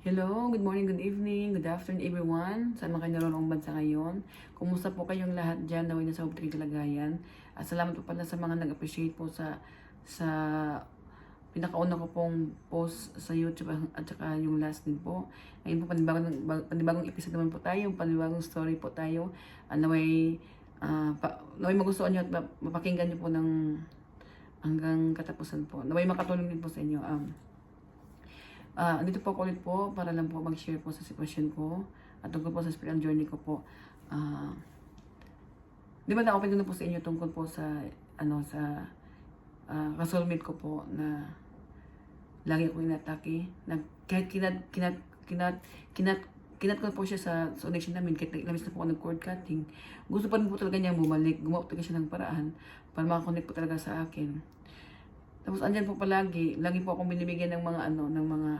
Hello, good morning, good evening, good afternoon everyone. Saan man kayo naroon bansa ngayon? Kumusta po kayong lahat dyan? Naway na sa mabuting kalagayan. At salamat po pala sa mga nag-appreciate po sa pinakauna ko pong post sa YouTube at saka yung last din po. Ngayon po panibagong episode naman po tayo, panibagong story po tayo. Naway magustuhan nyo at mapakinggan nyo po ng hanggang katapusan po. Naway makatulong din po sa inyo. Dito po ako ulit po para lang po mag-share po sa sitwasyon ko at tungkol po sa spiritual journey ko po. Di ba na-open ko na po sa inyo tungkol po sa kasoulmate ko po na lagi akong inatake. Kahit kinat ko po siya sa audition namin, kahit labis na po ako nag-cord cutting, gusto pa rin po talaga niyang bumalik, gumawa talaga siya ng paraan para makakonect po talaga sa akin. Tapos andyan po palagi, lagi po akong binibigyan ng mga ng mga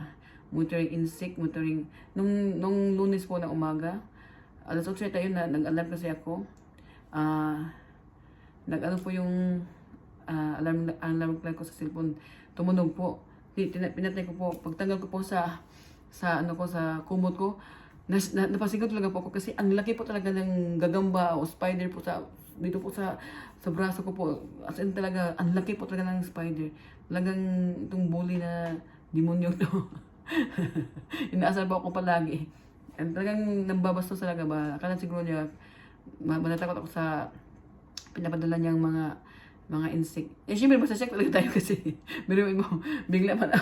motoring insect, nung Lunes po ng umaga. Alas 8 tayo na nag-alarm kasi ako. Po yung alarm clock ko sa cellphone. Tumunog po. Pinatay ko po. Pagtanggal ko po sa kumot ko, napasigaw talaga po ako kasi ang laki po talaga ng gagamba o spider po dito po sa braso ko po. As in talaga, ang laki po talaga ng spider. Talagang itong bully na demonyo to. Inaasar po ako palagi. And talagang nambabastos talaga ba. Akala siguro niya, manatakot ako sa pinapadala niyang mga insect. Siyempre, basta check talaga tayo kasi biruin mo, bigla man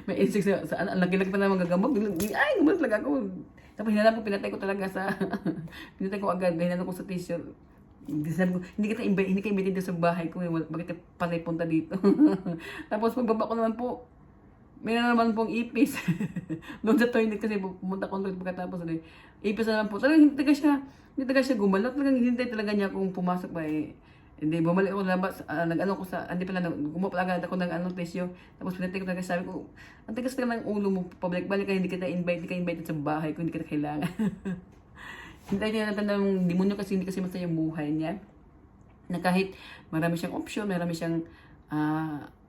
may insect sa ang laki-laki pa naman gagambag. Ay, gumawa talaga ako. Tapos hinanap ko, pinatay ko talaga pinatay ko agad, hinanap ko sa tissue. Sabi ko, hindi ka invite dito sa bahay ko. Bakit ka patay punta dito? Tapos pagbaba ko naman po, mayroon naman pong ipis. Doon sa toilet kasi pumunta ko doon pagkatapos. Ipis na naman po. Talagang hindi talaga siya gumalaw. Talagang hinintay talaga niya kung pumasok ba eh. Hindi, bumalik ako labas. Gumawa pala ako ng tissue. Tapos pinatay ko talaga, sabi ko, ang tigas ka ng ulo mo, pabalik-balik ka, hindi ka invite sa bahay ko, hindi ka kailangan. Hintay niya natin ng demonyo kasi hindi kasi masaya yung buhay niya. Na kahit marami siyang option, marami siyang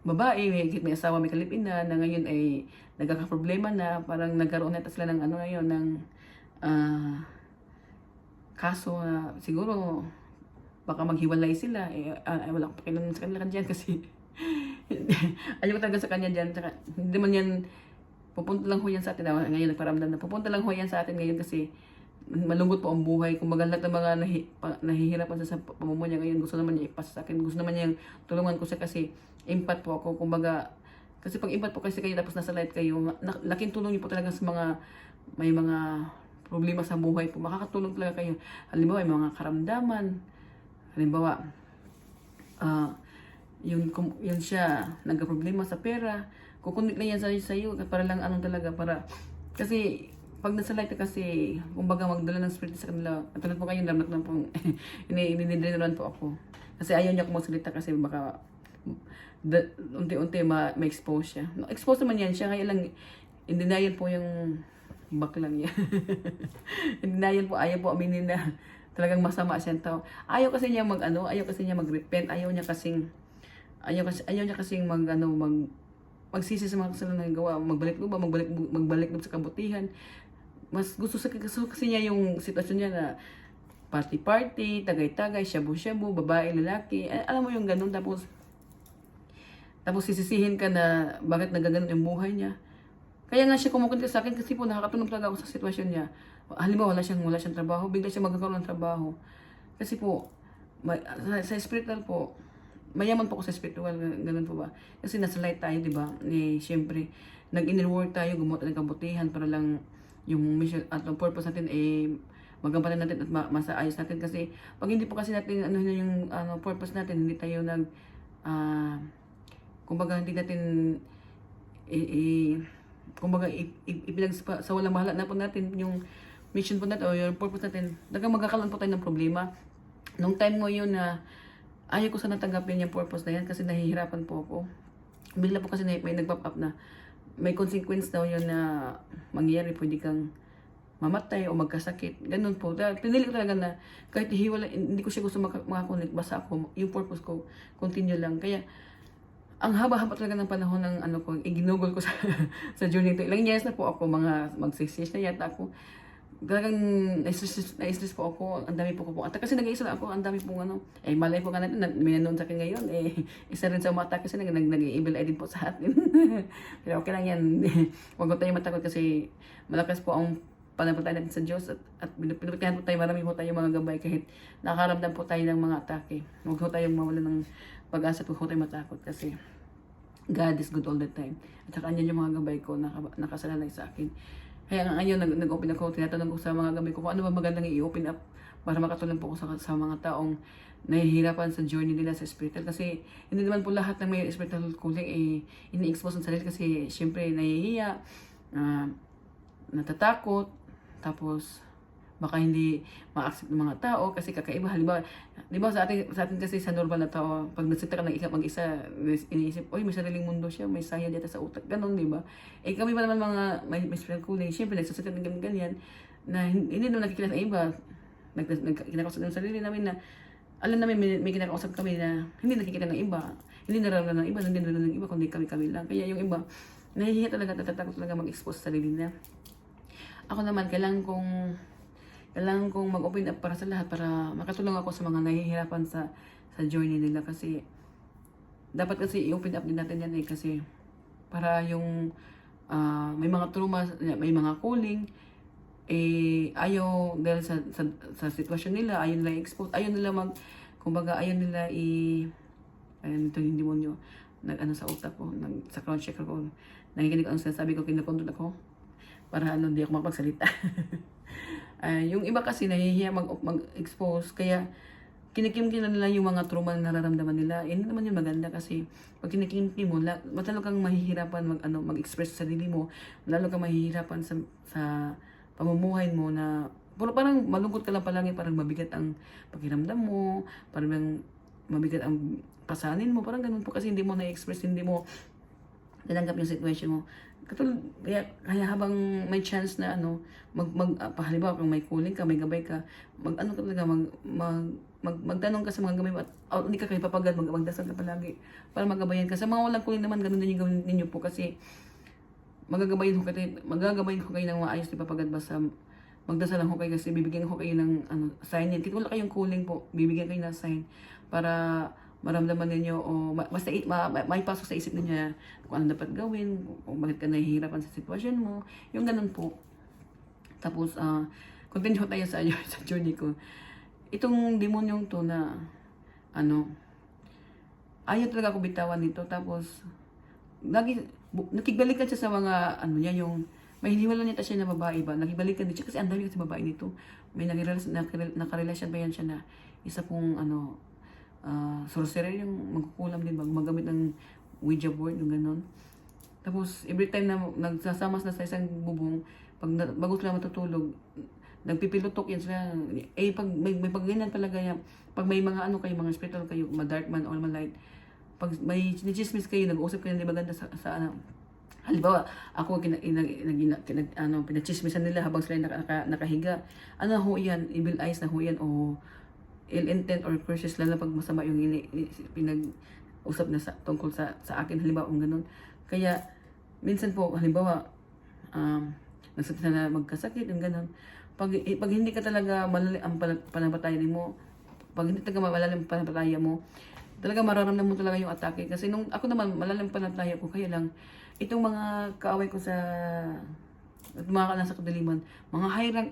babae, may asawa, may kalipin na ngayon ay nagkakaproblema na, parang nagkaroon na sila ng ng kaso na siguro baka maghiwalay sila. Wala akong pakialam sa kanila dyan kasi ayoko talaga sa kanya dyan. Tsaka, hindi man yan, pupunta lang ho yan sa atin. Ngayon nagparamdam na pupunta lang ho yan sa atin ngayon kasi malungkot po ang buhay. Kung lahat ng mga nahihirapan sa pamumuhay niya ngayon, gusto naman niya ipasa sa akin. Gusto naman niya tulungan ko siya kasi impact po ako. Kasi pag impact po kasi kayo tapos nasa light kayo, laking tulong niyo po talaga sa may mga problema sa buhay po. Makakatulong talaga kayo. Halimbawa, may mga karamdaman. Halimbawa, yun siya, nagka-problema sa pera. Kukunik lang yan sa iyo para lang talaga, kasi pag nasa light kasi, kumbaga magdala ng spirit sa kanila. At tulad po kayo, dapat na po, inidinidrawan po ako. Kasi ayaw niya kung magsalita kasi baka unti-unti ma-expose siya. Expose naman yan siya, kaya lang, in denial po yung baklang niya. In denial po, ayaw po aminin na talagang masama siyang tao. Ayaw kasi niya mag-repent, ayaw niya kasing magsisi sa mga kasalanan na gawa, magbalik loob sa kabutihan. Mas gusto kasi niya yung sitwasyon niya na party-party, tagay-tagay, shabu-shabu, babae, lalaki. Alam mo yung ganun, tapos sisisihin ka na bakit nagaganon yung buhay niya. Kaya nga siya kumukontak sa akin kasi po nakakatulong talaga ako sa sitwasyon niya. Halimbawa, wala siyang trabaho, bigla siya magkakaroon ng trabaho. Kasi po, sa spiritual po, mayaman po ako sa spiritual, ganun po ba? Kasi nasa light tayo, di ba? Siyempre, nag-inner work tayo, gumawa tayo ng kabutihan para lang yung mission at yung purpose natin magampanan natin at masaayos natin. Kasi pag hindi po kasi natin yung purpose natin, hindi tayo kumbaga hindi natin sa walang bahala na po natin yung mission po natin o yung purpose natin, magkakaroon po tayo ng problema. Nung time mo yun na ayaw ko sana tanggapin yung purpose na yan kasi nahihirapan po ako. Bigla po kasi may nag-pop up na may consequence daw yun na mangyayari, pwede kang mamatay o magkasakit. Ganun po. Pinili ko talaga na kahit hiwala, hindi ko siya gusto makakunik, basta ako, yung purpose ko, continue lang. Kaya, ang haba-haba talaga ng panahon ng ano ko, iginugol ko sa sa journey to. Ilang years na po ako, mga mag 6 years na yata ako. Talagang na-stress po ako, ang dami po ko po. At kasi nag-iisa lang ako, ang dami pong ano, malay po nga natin, may nanonood sa akin ngayon, isa rin sa mata kasi nag-evil eye din po sa atin. Pero okay lang yan, huwag ko tayo matakot kasi malakas po ang panampalataya natin sa Diyos at pinupitahan po tayo, marami po tayong mga gabay kahit nakaramdam po tayo ng mga atake. Huwag po tayong mawala ng pag-asa at huwag po tayong matakot kasi God is good all the time. At saka andyan yung mga gabay ko nakasalalay sa akin. Kaya ngayon nag-open ako, tinatanong ko sa mga gabay ko kung ano ba magandang i-open up para makatulong po ako sa mga taong nahihirapan sa journey nila sa spiritual. Kasi hindi naman po lahat ng may spiritual calling ini-expose ang sarili kasi syempre nahihiya, natatakot, tapos baka hindi ma-accept ng mga tao kasi kakaiba. Halimbawa, di ba sa atin kasi sa normal na tao, pag nagsita ka ng mag-isa, iniisip, oy, may sariling mundo siya, may saya dito sa utak, ganun, di ba? Kami pa naman mga may spiritual calling, syempre nagsasagot ng ganyan, na hindi naman nakikita ng iba, kinakausap ng sarili namin na, alam namin may kinakausap kami na hindi nakikita ng iba, hindi nararamdaman ng iba, hindi nararamdaman ng iba, kundi kami lang. Kaya yung iba, nahihiya talaga, natatakot talaga mag-expose sa sarili na. Ako naman, kailangan kong mag-open up para sa lahat, para makatulong ako sa mga nahihirapan sa journey nila kasi dapat kasi i-open up din natin yan kasi para yung may mga trauma, may mga calling ayaw dahil sa sitwasyon nila, ayaw nila i-expose, ayaw nila kumbaga ayaw nila ayun ito yung demonyo nag-ano sa utak ko, sa crown checker ko, nakikinig ko ang sinasabi ko, kinakontrol ako para hindi ako makapagsalita. Yung iba kasi nahihiya mag-expose, kaya kinikimkim na nila yung mga trauma na nararamdaman nila. Hindi naman yun maganda kasi pag kinikimkim mo, lalo kang mahihirapan mag-express sa sarili mo, lalo kang mahihirapan sa pamumuhay mo na parang malungkot ka lang palagi, parang mabigat ang pakiramdam mo, parang mabigat ang pasanin mo, parang ganun po kasi hindi mo na-express, hindi mo tinanggap yung situation mo. Kaya habang may chance na halimbawa kung may calling ka, may gabay ka, magtanong ka sa mga gabay at hindi ka kayo papagad, magdasal ka palagi para magabayan ka. Sa mga walang calling naman, ganun din yung gawin ninyo po kasi magagabayin ko kayo ng maayos ni papagad, basta magdasal lang ko kayo kasi bibigyan ko kayo ng sign yan. Kung wala kayong calling po, bibigyan kayo ng sign para maramdaman ninyo o basta may pasok sa isip niya kung ano dapat gawin, kung bakit ka nahihirapan sa sitwasyon mo, yung ganun po. Tapos, continue tayo sa journey ko. Itong demonyong to na, ayaw talaga ako bitawan nito. Tapos, nakigbalikan siya sa mga, niya, yung, may hiniwala niya siya na babae ba, nakibalikan din siya kasi ang dami kasi babae nito. May nakarelasyon ba yan siya na isa pong, sorcerer, yung magkukulam din, magamit ng Ouija board, yung ganun. Tapos, every time na nagsasamas na sa isang bubong, bago sila matutulog, nagpipilutok yan sila. Pag may pagganyan talaga yan, pag may mga kayo, mga spiritual kayo, dark man or malight, pag may chinismis kayo, nag-uusap kayo ng maganda sa halimbawa, ako pinachismisan nila habang sila nakahiga. Ho yan? Evil eyes na ho yan o ill intent or curses, lalo pag masama yung pinag-usap na tungkol sa akin, halimbawa ganun. Kaya minsan po, halimbawa nagsakit na magkasakit, yung ganun. Pag hindi ka talaga malalim ang pananampalataya mo, pag hindi talaga malalim ang pananampalataya mo, talaga mararamdaman mo talaga yung atake. Kasi nung ako naman, malalim pananampalataya ko, kaya lang, itong mga kaaway ko sa mga nasa kadiliman, mga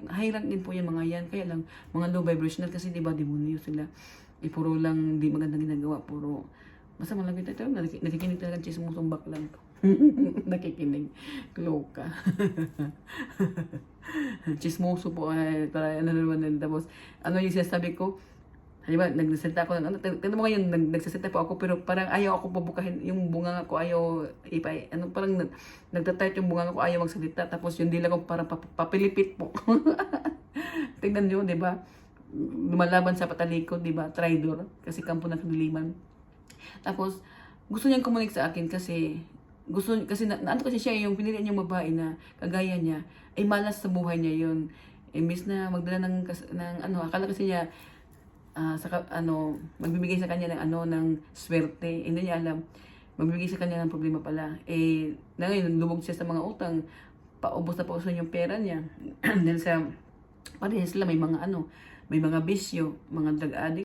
high rank din po yan, mga yan. Kaya lang, mga low vibrational kasi diba, demonyo sila. Puro lang di magandang ginagawa, puro masama lang ito. Nakikinig talaga chismosong baklang ko. Nakikinig. Loka. Chismoso po, para naman din. Tapos, yung sinasabi ko, halimbawa, nagsasalita ako ng tignan mo ngayon, nagsasalita po ako, pero parang ayaw ako pabukahin yung bunga ko, ayaw parang nagtatayt yung bunga ko, ayaw magsalita, tapos yung dila ko parang papilipit po. Tignan nyo, di ba? Lumalaban sa patalikod, di ba? Traidor, kasi kampo ng kadiliman. Tapos, gusto niyang kumunik sa akin kasi kasi siya, yung pinili niyang babae na kagaya niya, ay malas sa buhay niya yun. Imbis na magdala ng akala kasi niya, magbibigay sa kanya ng swerte. Hindi niya alam. magbibigay sa kanya ng problema pala. Eh, na ngayon, lubog siya sa mga utang, paubos na pauso yung pera niya. Dahil sa, parehas sila may mga ano, may mga bisyo, mga drug addict.